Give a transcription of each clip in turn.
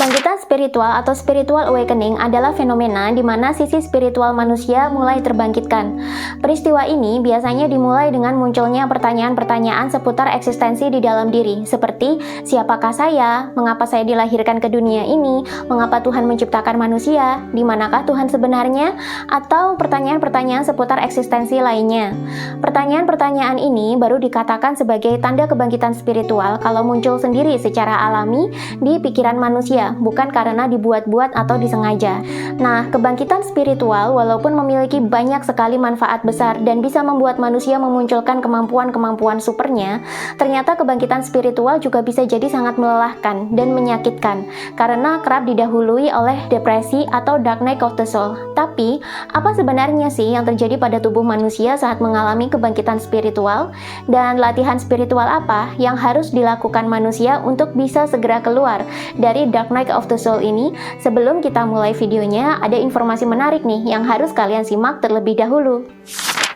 Kebangkitan spiritual atau spiritual awakening adalah fenomena di mana sisi spiritual manusia mulai terbangkitkan. Peristiwa ini biasanya dimulai dengan munculnya pertanyaan-pertanyaan seputar eksistensi di dalam diri, seperti siapakah saya, mengapa saya dilahirkan ke dunia ini, mengapa Tuhan menciptakan manusia, di manakah Tuhan sebenarnya, atau pertanyaan-pertanyaan seputar eksistensi lainnya. Pertanyaan-pertanyaan ini baru dikatakan sebagai tanda kebangkitan spiritual kalau muncul sendiri secara alami di pikiran manusia, bukan karena dibuat-buat atau disengaja. Nah, kebangkitan spiritual walaupun memiliki banyak sekali manfaat besar dan bisa membuat manusia memunculkan kemampuan-kemampuan supernya, ternyata kebangkitan spiritual juga bisa jadi sangat melelahkan dan menyakitkan karena kerap didahului oleh depresi atau dark night of the soul. Tapi, apa sebenarnya sih yang terjadi pada tubuh manusia saat mengalami kebangkitan spiritual? Dan latihan spiritual apa yang harus dilakukan manusia untuk bisa segera keluar dari dark night of the soul ini? Sebelum kita mulai videonya, ada informasi menarik nih yang harus kalian simak terlebih dahulu.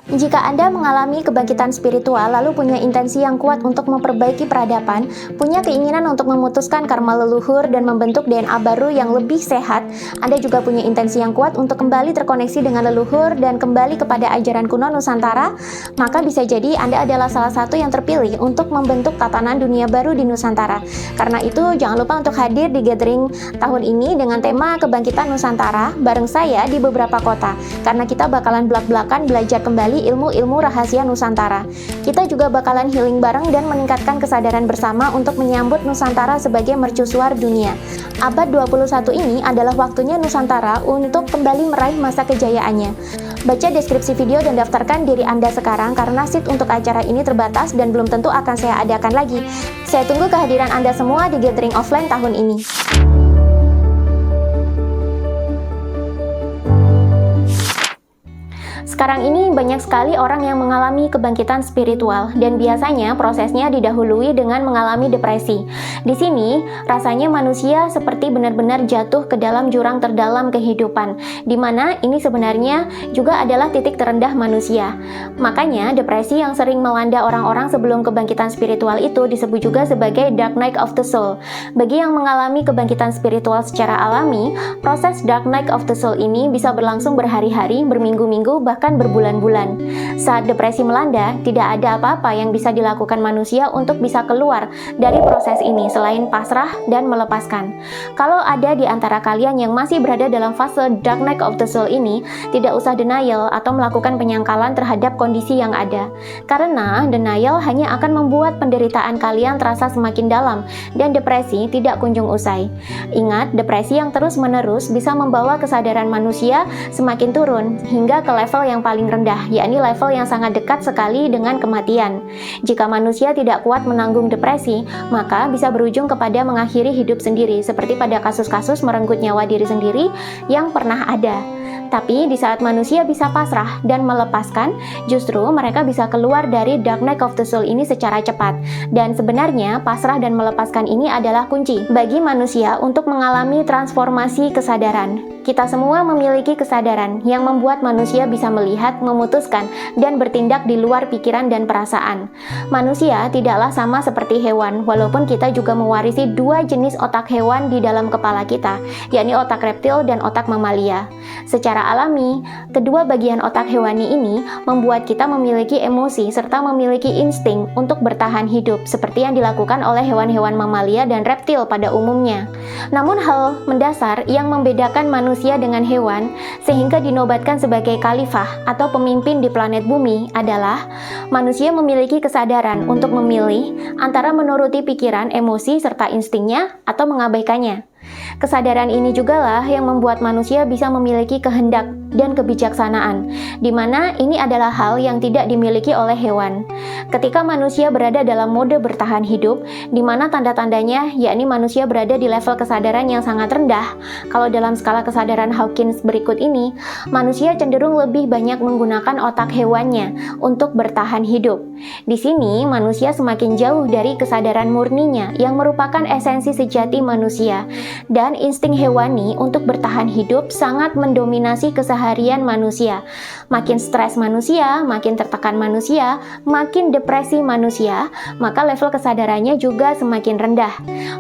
Jika Anda mengalami kebangkitan spiritual lalu punya intensi yang kuat untuk memperbaiki peradaban, punya keinginan untuk memutuskan karma leluhur dan membentuk DNA baru yang lebih sehat, Anda juga punya intensi yang kuat untuk kembali terkoneksi dengan leluhur dan kembali kepada ajaran kuno Nusantara, maka bisa jadi Anda adalah salah satu yang terpilih untuk membentuk tatanan dunia baru di Nusantara. Karena itu, jangan lupa untuk hadir di gathering tahun ini dengan tema Kebangkitan Nusantara bareng saya di beberapa kota, karena kita bakalan belak-belakan belajar kembali ilmu-ilmu rahasia Nusantara. Kita juga bakalan healing bareng dan meningkatkan kesadaran bersama untuk menyambut Nusantara sebagai mercusuar dunia. Abad 21 ini adalah waktunya Nusantara untuk kembali meraih masa kejayaannya. Baca deskripsi video dan daftarkan diri Anda sekarang karena seat untuk acara ini terbatas dan belum tentu akan saya adakan lagi. Saya tunggu kehadiran Anda semua di gathering offline tahun ini. Sekarang ini banyak sekali orang yang mengalami kebangkitan spiritual dan biasanya prosesnya didahului dengan mengalami depresi. Di sini, rasanya manusia seperti benar-benar jatuh ke dalam jurang terdalam kehidupan, di mana ini sebenarnya juga adalah titik terendah manusia. Makanya, depresi yang sering melanda orang-orang sebelum kebangkitan spiritual itu disebut juga sebagai dark night of the soul. Bagi yang mengalami kebangkitan spiritual secara alami, proses dark night of the soul ini bisa berlangsung berhari-hari, berminggu-minggu, bahkan berbulan-bulan. Saat depresi melanda, tidak ada apa-apa yang bisa dilakukan manusia untuk bisa keluar dari proses ini selain pasrah dan melepaskan. Kalau ada di antara kalian yang masih berada dalam fase dark night of the soul ini, tidak usah denial atau melakukan penyangkalan terhadap kondisi yang ada. Karena denial hanya akan membuat penderitaan kalian terasa semakin dalam dan depresi tidak kunjung usai. Ingat, depresi yang terus-menerus bisa membawa kesadaran manusia semakin turun hingga ke level yang paling rendah, yakni level yang sangat dekat sekali dengan kematian. Jika manusia tidak kuat menanggung depresi, maka bisa berujung kepada mengakhiri hidup sendiri, seperti pada kasus-kasus merenggut nyawa diri sendiri yang pernah ada. Tapi di saat manusia bisa pasrah dan melepaskan, justru mereka bisa keluar dari dark night of the soul ini secara cepat. Dan sebenarnya pasrah dan melepaskan ini adalah kunci bagi manusia untuk mengalami transformasi kesadaran. Kita semua memiliki kesadaran yang membuat manusia bisa melihat, memutuskan, dan bertindak di luar pikiran dan perasaan. Manusia tidaklah sama seperti hewan, walaupun kita juga mewarisi dua jenis otak hewan di dalam kepala kita, yakni otak reptil dan otak mamalia. Secara alami, kedua bagian otak hewani ini membuat kita memiliki emosi serta memiliki insting untuk bertahan hidup, seperti yang dilakukan oleh hewan-hewan mamalia dan reptil pada umumnya. Namun hal mendasar yang membedakan manusia dengan hewan, sehingga dinobatkan sebagai khalifah atau pemimpin di planet bumi adalah manusia memiliki kesadaran untuk memilih antara menuruti pikiran, emosi, serta instingnya atau mengabaikannya. Kesadaran ini jugalah yang membuat manusia bisa memiliki kehendak dan kebijaksanaan, di mana ini adalah hal yang tidak dimiliki oleh hewan. Ketika manusia berada dalam mode bertahan hidup, di mana tanda-tandanya yakni manusia berada di level kesadaran yang sangat rendah. Kalau dalam skala kesadaran Hawkins berikut ini, manusia cenderung lebih banyak menggunakan otak hewannya untuk bertahan hidup. Di sini, manusia semakin jauh dari kesadaran murninya yang merupakan esensi sejati manusia. Dan dan insting hewani untuk bertahan hidup sangat mendominasi keseharian manusia. Makin stres manusia, makin tertekan manusia, makin depresi manusia, maka level kesadarannya juga semakin rendah.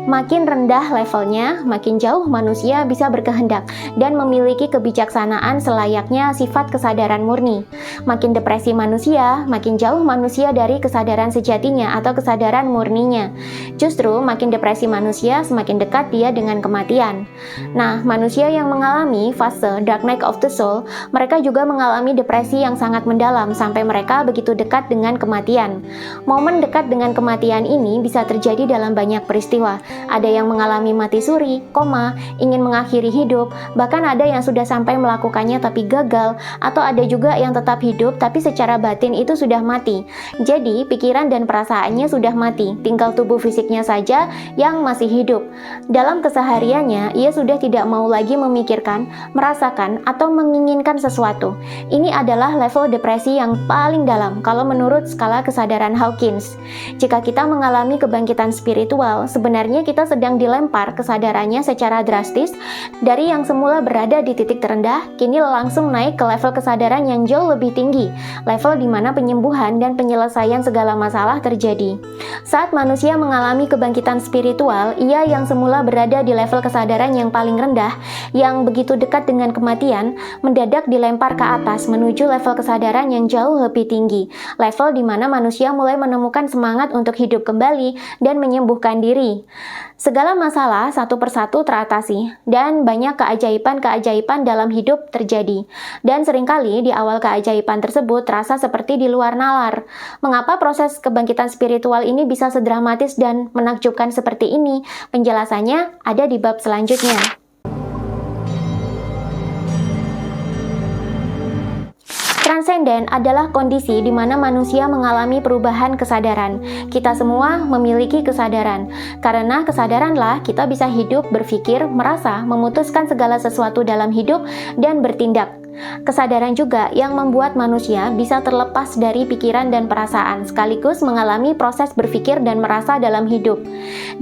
Makin rendah levelnya, makin jauh manusia bisa berkehendak dan memiliki kebijaksanaan selayaknya sifat kesadaran murni. Makin depresi manusia, makin jauh manusia dari kesadaran sejatinya atau kesadaran murninya. Justru makin depresi manusia, semakin dekat dia dengan kematian. Nah, manusia yang mengalami fase Dark Night of the Soul, mereka juga mengalami depresi yang sangat mendalam sampai mereka begitu dekat dengan kematian. Momen dekat dengan kematian ini bisa terjadi dalam banyak peristiwa. Ada yang mengalami mati suri, koma, ingin mengakhiri hidup, bahkan ada yang sudah sampai melakukannya tapi gagal, atau ada juga yang tetap hidup tapi secara batin itu sudah mati. Jadi, pikiran dan perasaannya sudah mati, tinggal tubuh fisiknya saja yang masih hidup. Dalam kesehariannya, ia sudah tidak mau lagi memikirkan, merasakan, atau menginginkan sesuatu. Ini adalah level depresi yang paling dalam kalau menurut skala kesadaran Hawkins. Jika kita mengalami kebangkitan spiritual, sebenarnya kita sedang dilempar kesadarannya secara drastis dari yang semula berada di titik terendah, kini langsung naik ke level kesadaran yang jauh lebih tinggi, level di mana penyembuhan dan penyelesaian segala masalah terjadi. Saat manusia mengalami kebangkitan spiritual, ia yang semula berada di level kesadaran yang paling rendah, yang begitu dekat dengan kematian, mendadak dilempar ke atas menuju level kesadaran yang jauh lebih tinggi, level di mana manusia mulai menemukan semangat untuk hidup kembali dan menyembuhkan diri. Segala masalah satu persatu teratasi, dan banyak keajaiban-keajaiban dalam hidup terjadi. Dan seringkali di awal keajaiban tersebut terasa seperti di luar nalar. Mengapa proses kebangkitan spiritual ini bisa sedramatis dan menakjubkan seperti ini? Penjelasannya ada di bab selanjutnya. Transenden adalah kondisi di mana manusia mengalami perubahan kesadaran. Kita semua memiliki kesadaran. Karena kesadaranlah kita bisa hidup, berpikir, merasa, memutuskan segala sesuatu dalam hidup, dan bertindak. Kesadaran juga yang membuat manusia bisa terlepas dari pikiran dan perasaan, sekaligus mengalami proses berpikir dan merasa dalam hidup.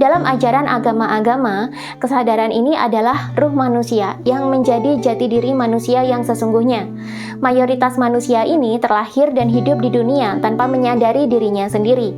Dalam ajaran agama-agama, kesadaran ini adalah ruh manusia yang menjadi jati diri manusia yang sesungguhnya. Mayoritas manusia ini terlahir dan hidup di dunia tanpa menyadari dirinya sendiri.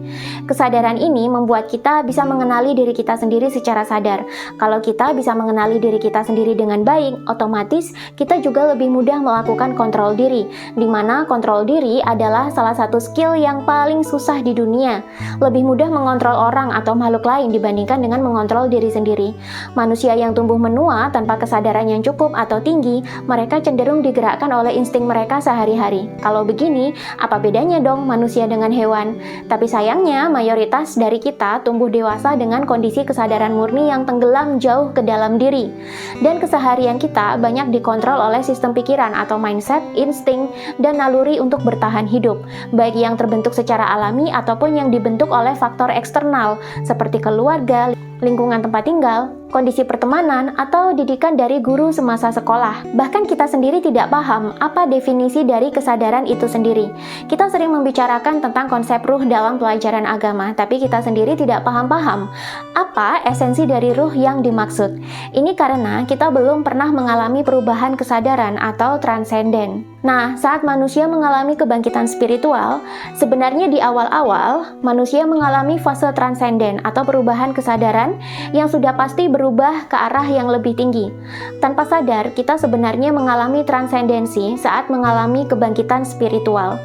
Kesadaran ini membuat kita bisa mengenali diri kita sendiri secara sadar. Kalau kita bisa mengenali diri kita sendiri dengan baik, otomatis kita juga lebih mudah melakukan kontrol diri, di mana kontrol diri adalah salah satu skill yang paling susah di dunia. Lebih mudah mengontrol orang atau makhluk lain dibandingkan dengan mengontrol diri sendiri. Manusia yang tumbuh menua tanpa kesadaran yang cukup atau tinggi, mereka cenderung digerakkan oleh insting mereka sehari-hari. Kalau begini, apa bedanya dong manusia dengan hewan? Tapi sayangnya, mayoritas dari kita tumbuh dewasa dengan kondisi kesadaran murni yang tenggelam jauh ke dalam diri. Dan keseharian kita banyak dikontrol oleh sistem pikiran atau mindset, insting, dan naluri untuk bertahan hidup, baik yang terbentuk secara alami ataupun yang dibentuk oleh faktor eksternal, seperti keluarga, lingkungan tempat tinggal, kondisi pertemanan, atau didikan dari guru semasa sekolah. Bahkan kita sendiri tidak paham apa definisi dari kesadaran itu sendiri. Kita sering membicarakan tentang konsep ruh dalam pelajaran agama, tapi kita sendiri tidak paham-paham apa esensi dari ruh yang dimaksud. Ini karena kita belum pernah mengalami perubahan kesadaran atau transenden. Nah, saat manusia mengalami kebangkitan spiritual, sebenarnya di awal-awal, manusia mengalami fase transenden atau perubahan kesadaran yang sudah pasti berubah ke arah yang lebih tinggi. Tanpa sadar, kita sebenarnya mengalami transendensi saat mengalami kebangkitan spiritual.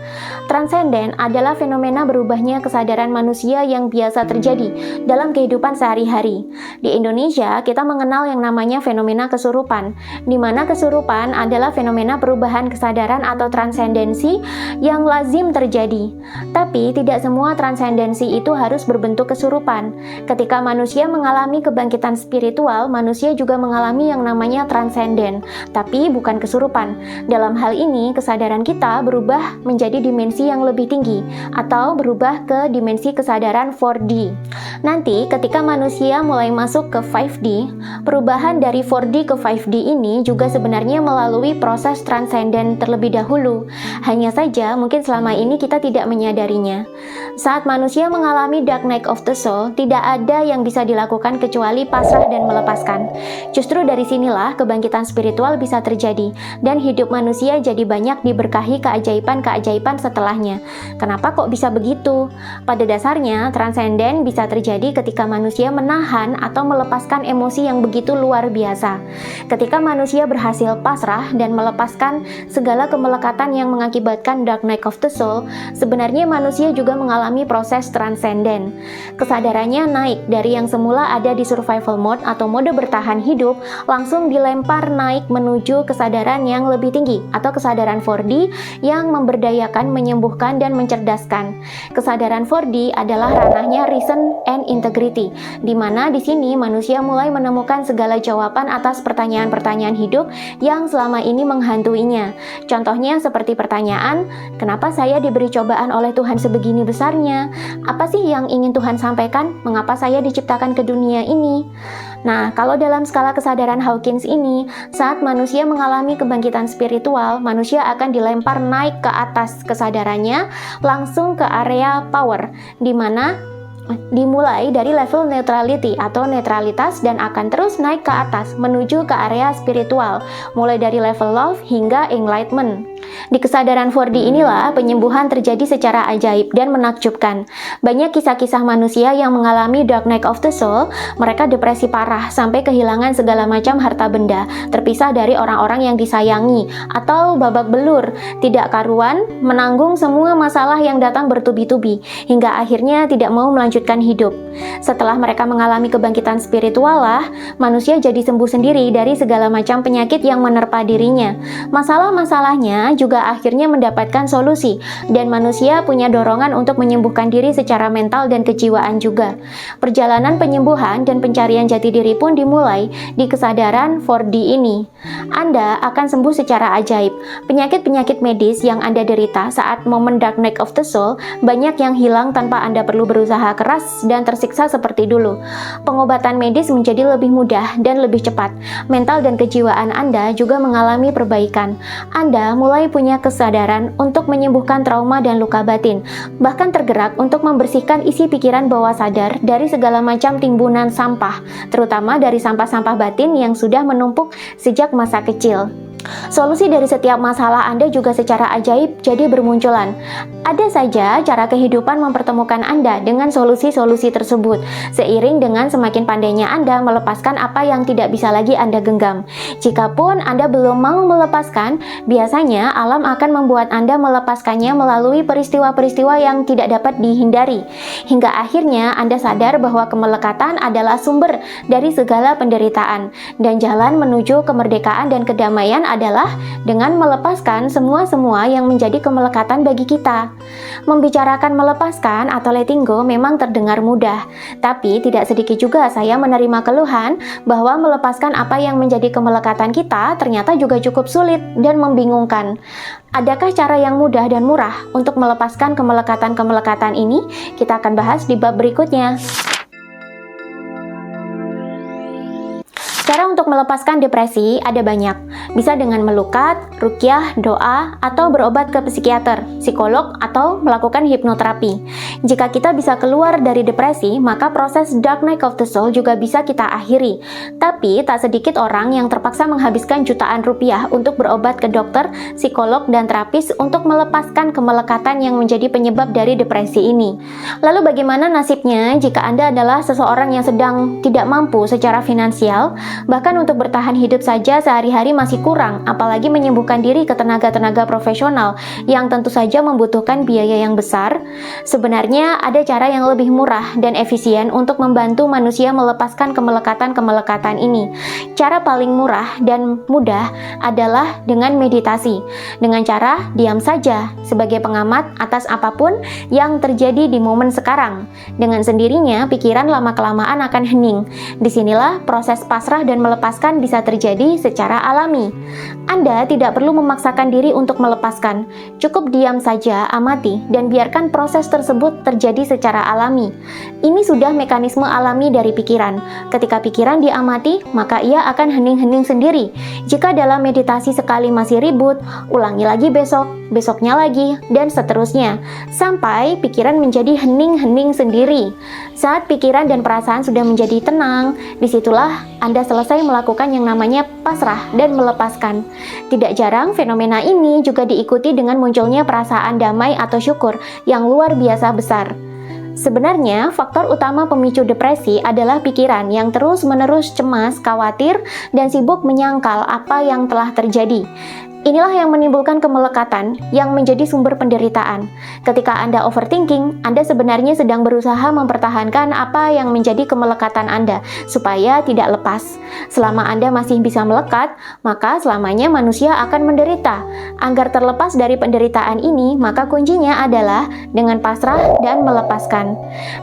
Transenden adalah fenomena berubahnya kesadaran manusia yang biasa terjadi dalam kehidupan sehari-hari. Di Indonesia, kita mengenal yang namanya fenomena kesurupan, di mana kesurupan adalah fenomena perubahan kesadaran atau transendensi yang lazim terjadi. Tapi tidak semua transendensi itu harus berbentuk kesurupan. Ketika manusia mengalami kebangkitan spiritual, manusia juga mengalami yang namanya transenden, tapi bukan kesurupan. Dalam hal ini, kesadaran kita berubah menjadi dimensi yang lebih tinggi, atau berubah ke dimensi kesadaran 4D. Nanti, ketika manusia mulai masuk ke 5D, Perubahan dari 4D ke 5D ini juga sebenarnya melalui proses transenden terlebih dahulu. Hanya saja mungkin selama ini kita tidak menyadarinya. Saat manusia mengalami dark night of the soul, tidak ada yang bisa dilakukan kecuali pasrah dan melepaskan. Justru dari sinilah kebangkitan spiritual bisa terjadi, dan hidup manusia jadi banyak diberkahi keajaiban-keajaiban setelahnya. Kenapa kok bisa begitu? Pada dasarnya, transenden bisa terjadi ketika manusia menahan atau melepaskan emosi yang begitu luar biasa. Ketika manusia berhasil pasrah dan melepaskan segala kemelekatan yang mengakibatkan dark night of the soul, sebenarnya manusia juga mengalami proses transenden. Kesadarannya naik dari yang semula ada di survival mode atau mode bertahan hidup, langsung dilempar naik menuju kesadaran yang lebih tinggi atau kesadaran 4D yang memberdayakan, menyembuhkan, dan mencerdaskan. Kesadaran 4D adalah ranahnya reason and integrity, di mana di sini manusia mulai menemukan segala jawaban atas pertanyaan-pertanyaan hidup yang selama ini menghantuinya. Contohnya seperti pertanyaan, kenapa saya diberi cobaan oleh Tuhan sebegini besarnya? Apa sih yang ingin Tuhan sampaikan? Mengapa saya diciptakan ke dunia ini? Nah, kalau dalam skala kesadaran Hawkins ini, saat manusia mengalami kebangkitan spiritual, manusia akan dilempar naik ke atas kesadarannya, langsung ke area power, di mana dimulai dari level neutrality atau netralitas dan akan terus naik ke atas menuju ke area spiritual, mulai dari level love hingga enlightenment. Di kesadaran 4D inilah penyembuhan terjadi secara ajaib dan menakjubkan. Banyak kisah-kisah manusia yang mengalami dark night of the soul, mereka depresi parah sampai kehilangan segala macam harta benda, terpisah dari orang-orang yang disayangi, atau babak belur, tidak karuan, menanggung semua masalah yang datang bertubi-tubi, hingga akhirnya tidak mau melanjutkan hidup. Setelah mereka mengalami kebangkitan spiritual lah, manusia jadi sembuh sendiri dari segala macam penyakit yang menerpa dirinya. Masalah-masalahnya juga akhirnya mendapatkan solusi, dan manusia punya dorongan untuk menyembuhkan diri secara mental dan kejiwaan juga. Perjalanan penyembuhan dan pencarian jati diri pun dimulai di kesadaran 4D ini. Anda akan sembuh secara ajaib. Penyakit-penyakit medis yang Anda derita saat momen dark night of the soul banyak yang hilang tanpa Anda perlu berusaha keras dan tersiksa seperti dulu. Pengobatan medis menjadi lebih mudah dan lebih cepat. Mental dan kejiwaan Anda juga mengalami perbaikan. Anda mulai punya kesadaran untuk menyembuhkan trauma dan luka batin, bahkan tergerak untuk membersihkan isi pikiran bawah sadar dari segala macam timbunan sampah, terutama dari sampah-sampah batin yang sudah menumpuk sejak masa kecil. Solusi dari setiap masalah Anda juga secara ajaib jadi bermunculan. Ada saja cara kehidupan mempertemukan Anda dengan solusi-solusi tersebut, seiring dengan semakin pandainya Anda melepaskan apa yang tidak bisa lagi Anda genggam. Jikapun Anda belum mau melepaskan, biasanya alam akan membuat Anda melepaskannya melalui peristiwa-peristiwa yang tidak dapat dihindari. Hingga akhirnya Anda sadar bahwa kemelekatan adalah sumber dari segala penderitaan, dan jalan menuju kemerdekaan dan kedamaian adalah dengan melepaskan semua yang menjadi kemelekatan bagi kita. Membicarakan melepaskan atau letting go memang terdengar mudah, tapi tidak sedikit juga saya menerima keluhan bahwa melepaskan apa yang menjadi kemelekatan kita ternyata juga cukup sulit dan membingungkan. Adakah cara yang mudah dan murah untuk melepaskan kemelekatan-kemelekatan ini? Kita akan bahas di bab berikutnya. Cara untuk melepaskan depresi ada banyak. Bisa dengan melukat, ruqyah, doa, atau berobat ke psikiater, psikolog, atau melakukan hipnoterapi. Jika kita bisa keluar dari depresi, maka proses dark night of the soul juga bisa kita akhiri. Tapi tak sedikit orang yang terpaksa menghabiskan jutaan rupiah untuk berobat ke dokter, psikolog, dan terapis untuk melepaskan kemelekatan yang menjadi penyebab dari depresi ini. Lalu bagaimana nasibnya jika Anda adalah seseorang yang sedang tidak mampu secara finansial? Bahkan untuk bertahan hidup saja sehari-hari masih kurang, apalagi menyembuhkan diri ke tenaga-tenaga profesional yang tentu saja membutuhkan biaya yang besar. Sebenarnya ada cara yang lebih murah dan efisien untuk membantu manusia melepaskan kemelekatan-kemelekatan ini. Cara paling murah dan mudah adalah dengan meditasi. Dengan cara diam saja sebagai pengamat atas apapun yang terjadi di momen sekarang. Dengan sendirinya pikiran lama-kelamaan akan hening. Disinilah proses pasrah dan melepaskan melepaskan bisa terjadi secara alami. Anda tidak perlu memaksakan diri untuk melepaskan. Cukup diam saja, amati, dan biarkan proses tersebut terjadi secara alami. Ini sudah mekanisme alami dari pikiran. Ketika pikiran diamati, maka ia akan hening-hening sendiri. Jika dalam meditasi sekali masih ribut, ulangi lagi besok, besoknya lagi, dan seterusnya, sampai pikiran menjadi hening-hening sendiri. Saat pikiran dan perasaan sudah menjadi tenang, disitulah Anda selesai melakukan yang namanya pasrah dan melepaskan. Tidak jarang fenomena ini juga diikuti dengan munculnya perasaan damai atau syukur yang luar biasa besar. Sebenarnya, faktor utama pemicu depresi adalah pikiran yang terus-menerus cemas, khawatir, dan sibuk menyangkal apa yang telah terjadi. Inilah yang menimbulkan kemelekatan yang menjadi sumber penderitaan. Ketika Anda overthinking, Anda sebenarnya sedang berusaha mempertahankan apa yang menjadi kemelekatan Anda supaya tidak lepas. Selama Anda masih bisa melekat, maka selamanya manusia akan menderita. Agar terlepas dari penderitaan ini, maka kuncinya adalah dengan pasrah dan melepaskan.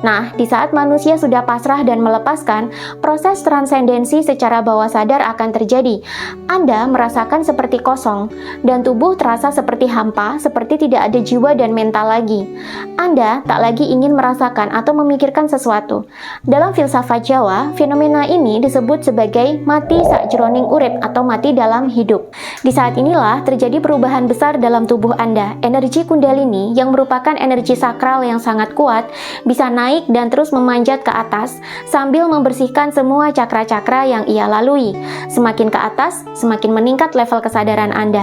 Nah, di saat manusia sudah pasrah dan melepaskan, proses transendensi secara bawah sadar akan terjadi. Anda merasakan seperti kosong, dan tubuh terasa seperti hampa, seperti tidak ada jiwa dan mental lagi. Anda tak lagi ingin merasakan atau memikirkan sesuatu. Dalam filsafat Jawa, fenomena ini disebut sebagai mati sakjroning urip atau mati dalam hidup. Di saat inilah terjadi perubahan besar dalam tubuh Anda. Energi Kundalini yang merupakan energi sakral yang sangat kuat bisa naik dan terus memanjat ke atas sambil membersihkan semua cakra-cakra yang ia lalui. Semakin ke atas, semakin meningkat level kesadaran Anda.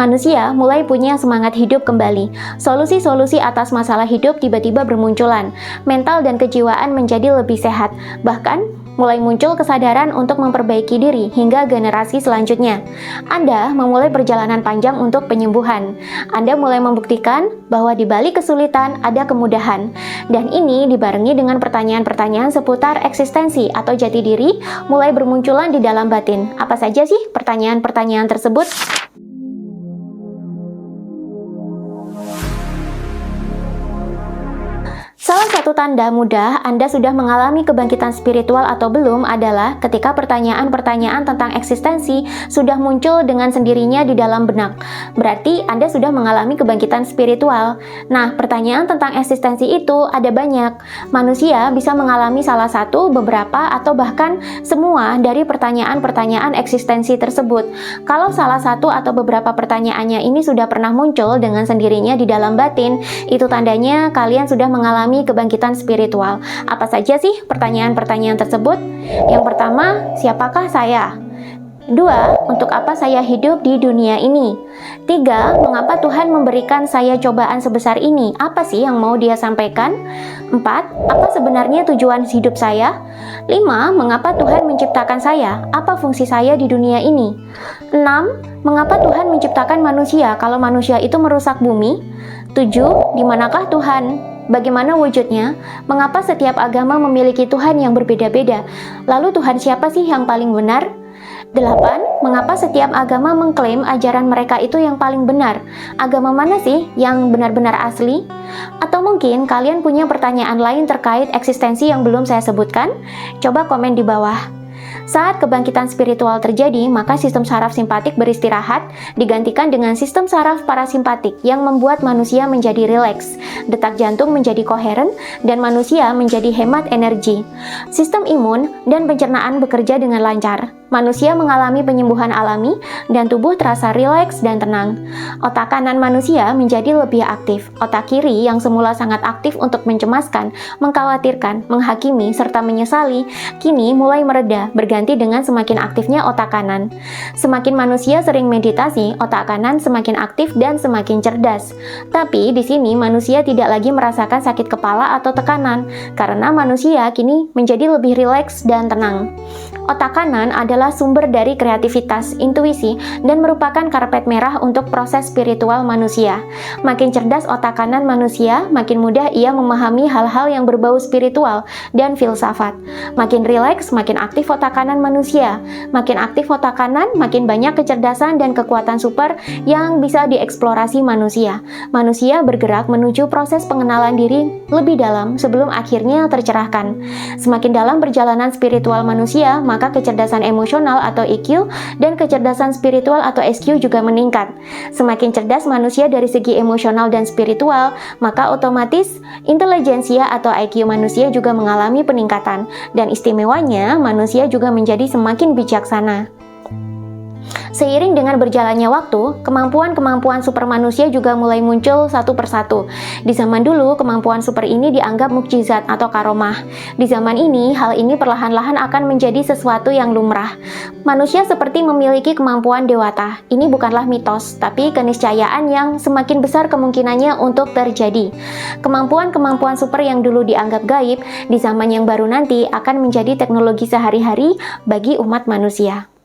Manusia mulai punya semangat hidup kembali. Solusi-solusi atas masalah hidup tiba-tiba bermunculan. Mental dan kejiwaan menjadi lebih sehat. Bahkan, mulai muncul kesadaran untuk memperbaiki diri hingga generasi selanjutnya. Anda memulai perjalanan panjang untuk penyembuhan. Anda mulai membuktikan bahwa di balik kesulitan ada kemudahan. Dan ini dibarengi dengan pertanyaan-pertanyaan seputar eksistensi atau jati diri mulai bermunculan di dalam batin. Apa saja sih pertanyaan-pertanyaan tersebut? Salah satu tanda mudah Anda sudah mengalami kebangkitan spiritual atau belum adalah ketika pertanyaan-pertanyaan tentang eksistensi sudah muncul dengan sendirinya di dalam benak. Berarti Anda sudah mengalami kebangkitan spiritual. Nah, pertanyaan tentang eksistensi itu ada banyak. Manusia bisa mengalami salah satu, beberapa, atau bahkan semua dari pertanyaan-pertanyaan eksistensi tersebut. Kalau salah satu atau beberapa pertanyaannya ini sudah pernah muncul dengan sendirinya di dalam batin, itu tandanya kalian sudah mengalami kebangkitan spiritual. Apa saja sih pertanyaan-pertanyaan tersebut? Yang pertama, siapakah saya? 2. Untuk apa saya hidup di dunia ini? 3. Mengapa Tuhan memberikan saya cobaan sebesar ini? Apa sih yang mau Dia sampaikan? 4. Apa sebenarnya tujuan hidup saya? 5. Mengapa Tuhan menciptakan saya? Apa fungsi saya di dunia ini? 6. Mengapa Tuhan menciptakan manusia kalau manusia itu merusak bumi? 7. Di manakah Tuhan? Bagaimana wujudnya? Mengapa setiap agama memiliki Tuhan yang berbeda-beda? Lalu Tuhan siapa sih yang paling benar? 8. Mengapa setiap agama mengklaim ajaran mereka itu yang paling benar? Agama mana sih yang benar-benar asli? Atau mungkin kalian punya pertanyaan lain terkait eksistensi yang belum saya sebutkan? Coba komen di bawah. Saat kebangkitan spiritual terjadi, maka sistem saraf simpatik beristirahat, digantikan dengan sistem saraf parasimpatik yang membuat manusia menjadi rileks, detak jantung menjadi koheren, dan manusia menjadi hemat energi. Sistem imun dan pencernaan bekerja dengan lancar. Manusia mengalami penyembuhan alami dan tubuh terasa rileks dan tenang. Otak kanan manusia menjadi lebih aktif. Otak kiri yang semula sangat aktif untuk mencemaskan, mengkhawatirkan, menghakimi, serta menyesali, kini mulai mereda, berganti dengan semakin aktifnya otak kanan. Semakin manusia sering meditasi, otak kanan semakin aktif dan semakin cerdas. Tapi di sini manusia tidak lagi merasakan sakit kepala atau tekanan, karena manusia kini menjadi lebih rileks dan tenang. Otak kanan adalah sumber dari kreativitas, intuisi, dan merupakan karpet merah untuk proses spiritual manusia. Makin cerdas otak kanan manusia, makin mudah ia memahami hal-hal yang berbau spiritual dan filsafat. Makin rileks, makin aktif otak kanan manusia. Makin aktif otak kanan, makin banyak kecerdasan dan kekuatan super yang bisa dieksplorasi manusia. Manusia bergerak menuju proses pengenalan diri lebih dalam sebelum akhirnya tercerahkan. Semakin dalam perjalanan spiritual manusia, maka kecerdasan emosional atau EQ dan kecerdasan spiritual atau SQ juga meningkat. Semakin cerdas manusia dari segi emosional dan spiritual, maka otomatis intelijensia atau IQ manusia juga mengalami peningkatan, dan istimewanya manusia juga menjadi semakin bijaksana. Seiring dengan berjalannya waktu, kemampuan-kemampuan super manusia juga mulai muncul satu persatu. Di zaman dulu, kemampuan super ini dianggap mukjizat atau karomah. Di zaman ini, hal ini perlahan-lahan akan menjadi sesuatu yang lumrah. Manusia seperti memiliki kemampuan dewata. Ini bukanlah mitos, tapi keniscayaan yang semakin besar kemungkinannya untuk terjadi. Kemampuan-kemampuan super yang dulu dianggap gaib, di zaman yang baru nanti akan menjadi teknologi sehari-hari bagi umat manusia.